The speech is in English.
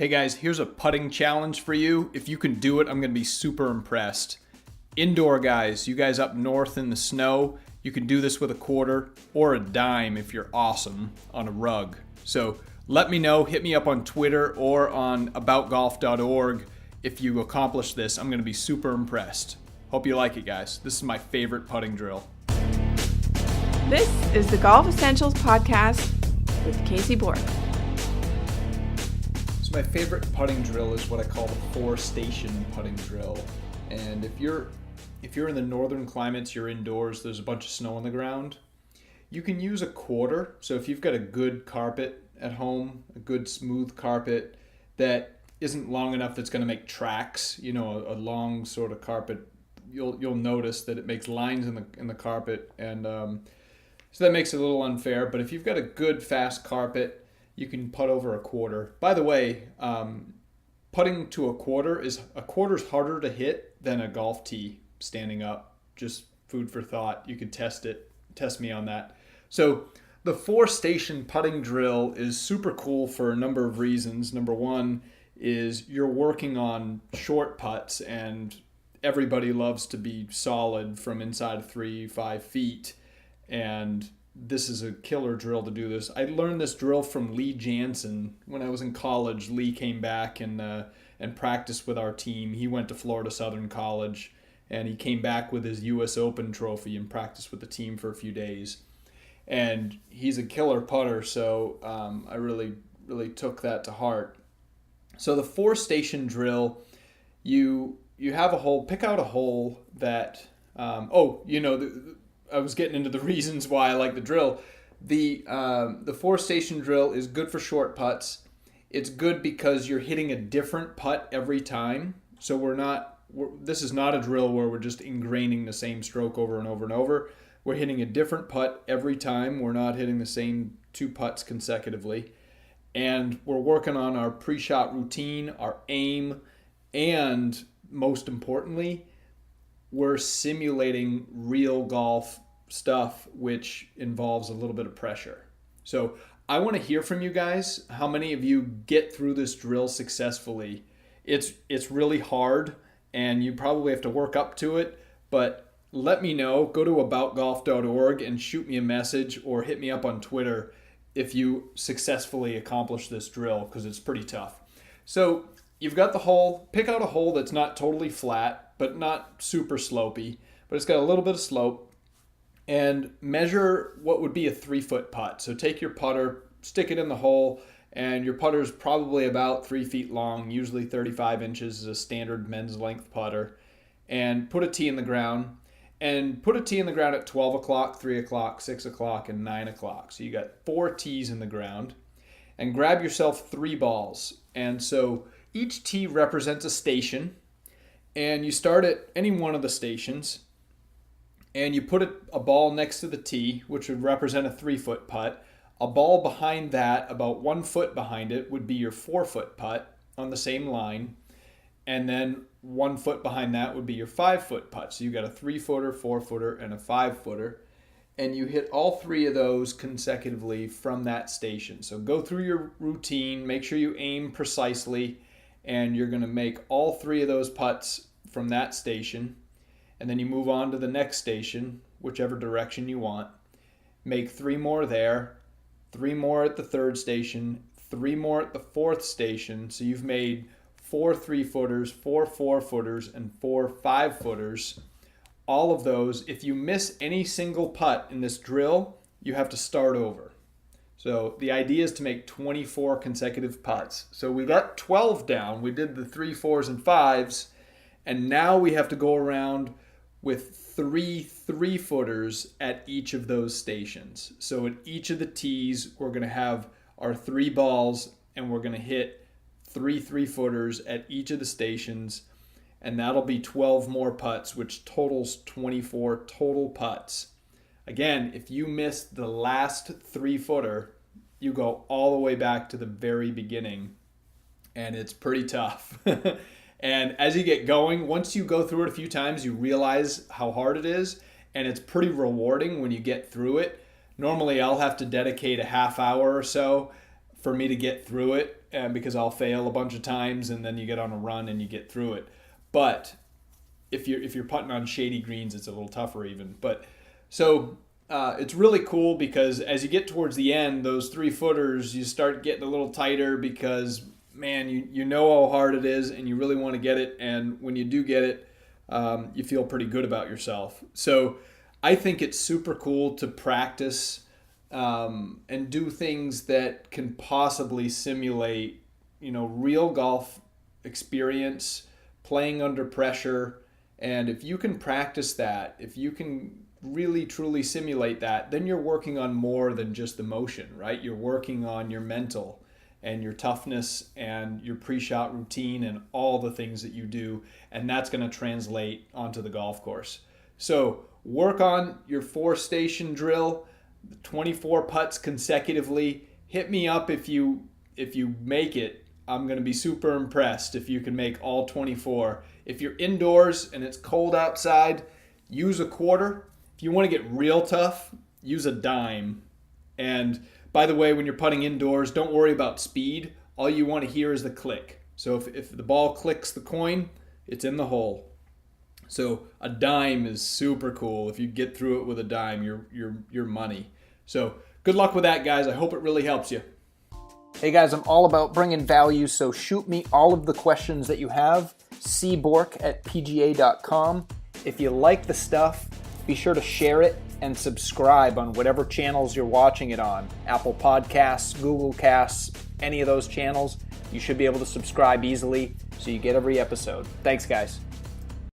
Hey guys, here's a putting challenge for you. If you can do it, I'm going to be super impressed. Indoor guys, you guys up north in the snow, you can do this with a quarter or a dime if you're awesome on a rug. So let me know, hit me up on Twitter or on aboutgolf.org if you accomplish this. I'm going to be super impressed. Hope you like it, guys. This is my favorite putting drill. This is the Golf Essentials Podcast with Casey Borg. So my favorite putting drill is what I call the 4-station putting drill. And if you're in the northern climates, you're indoors, there's a bunch of snow on the ground, you can use a quarter. So if you've got a good carpet at home, a good smooth carpet that isn't long enough that's going to make tracks, a long sort of carpet, you'll notice that it makes lines in the carpet, and so that makes it a little unfair. But if you've got a good fast carpet, you can putt over a quarter. By the way, putting to a quarter's harder to hit than a golf tee standing up. Just food for thought. You could test me on that. So the 4-station putting drill is super cool for a number of reasons. Number one is you're working on short putts, and everybody loves to be solid from inside 3-5 feet. And this is a killer drill to do this. I learned this drill from Lee Janzen when I was in college. Lee came back and practiced with our team. He went to Florida Southern College, and he came back with his U.S. Open trophy and practiced with the team for a few days. And he's a killer putter, so I really, really took that to heart. So the 4-station drill, you have a hole. Pick out a hole that I was getting into the reasons why I like the drill. The 4-station drill is good for short putts. It's good because you're hitting a different putt every time. So this is not a drill where we're just ingraining the same stroke over and over and over. We're hitting a different putt every time. We're not hitting the same 2 putts consecutively. And we're working on our pre-shot routine, our aim, and most importantly, we're simulating real golf stuff, which involves a little bit of pressure. So I want to hear from you guys. How many of you get through this drill successfully? It's really hard, and you probably have to work up to it, but let me know. Go to aboutgolf.org and shoot me a message or hit me up on Twitter if you successfully accomplish this drill, because it's pretty tough. So you've got the hole. Pick out a hole that's not totally flat, but not super slopey, but it's got a little bit of slope, and measure what would be a 3-foot putt. So take your putter, stick it in the hole, and your putter is probably about 3 feet long, usually 35 inches is a standard men's length putter, and put a tee in the ground. And put a tee in the ground at 12 o'clock, 3 o'clock, 6 o'clock, and 9 o'clock. So you got 4 tees in the ground. And grab yourself 3 balls. And so each tee represents a station. And you start at any one of the stations. And you put a ball next to the tee, which would represent a 3-foot putt. A ball behind that, about 1 foot behind it, would be your 4-foot putt on the same line. And then 1 foot behind that would be your 5-foot putt. So you've got a 3-footer, 4-footer, and a 5-footer. And you hit all 3 of those consecutively from that station. So go through your routine, make sure you aim precisely, and you're going to make all 3 of those putts from that station. And then you move on to the next station, whichever direction you want. Make 3 more there, 3 more at the 3rd station, 3 more at the 4th station. So you've made 4 3-footers, 4 4-footers, and 4 5-footers. All of those, if you miss any single putt in this drill, you have to start over. So the idea is to make 24 consecutive putts. So we got 12 down. We did the 3 4s and 5s, and now we have to go around with 3 3-footers at each of those stations. So at each of the tees, we're going to have our 3 balls, and we're going to hit 3 3-footers at each of the stations, and that'll be 12 more putts, which totals 24 total putts. Again, if you miss the last 3-footer, you go all the way back to the very beginning, and it's pretty tough. And as you get going, once you go through it a few times, you realize how hard it is, and it's pretty rewarding when you get through it. Normally, I'll have to dedicate a half hour or so for me to get through it. and because I'll fail a bunch of times, and then you get on a run and you get through it. But if you're putting on shady greens, it's a little tougher even. But so it's really cool because as you get towards the end, those 3-footers, you start getting a little tighter because, man, you know how hard it is and you really want to get it. And when you do get it, you feel pretty good about yourself. So I think it's super cool to practice and do things that can possibly simulate, real golf experience, playing under pressure. And if you can practice that, if you can really truly simulate that, then you're working on more than just the motion, right? You're working on your mental and your toughness and your pre-shot routine and all the things that you do, and that's going to translate onto the golf course. So work on your 4-station drill, 24 putts consecutively. Hit me up if you make it. I'm going to be super impressed if you can make all 24. If you're indoors and it's cold outside, use a quarter. If you want to get real tough, use a dime. And by the way, when you're putting indoors, don't worry about speed. All you want to hear is the click. So if the ball clicks the coin, it's in the hole. So a dime is super cool. If you get through it with a dime, you're money. So good luck with that, guys. I hope it really helps you. Hey guys, I'm all about bringing value, so shoot me all of the questions that you have. cbork@pga.com. If you like the stuff, be sure to share it and subscribe on whatever channels you're watching it on. Apple Podcasts, Google Casts, any of those channels. You should be able to subscribe easily so you get every episode. Thanks, guys.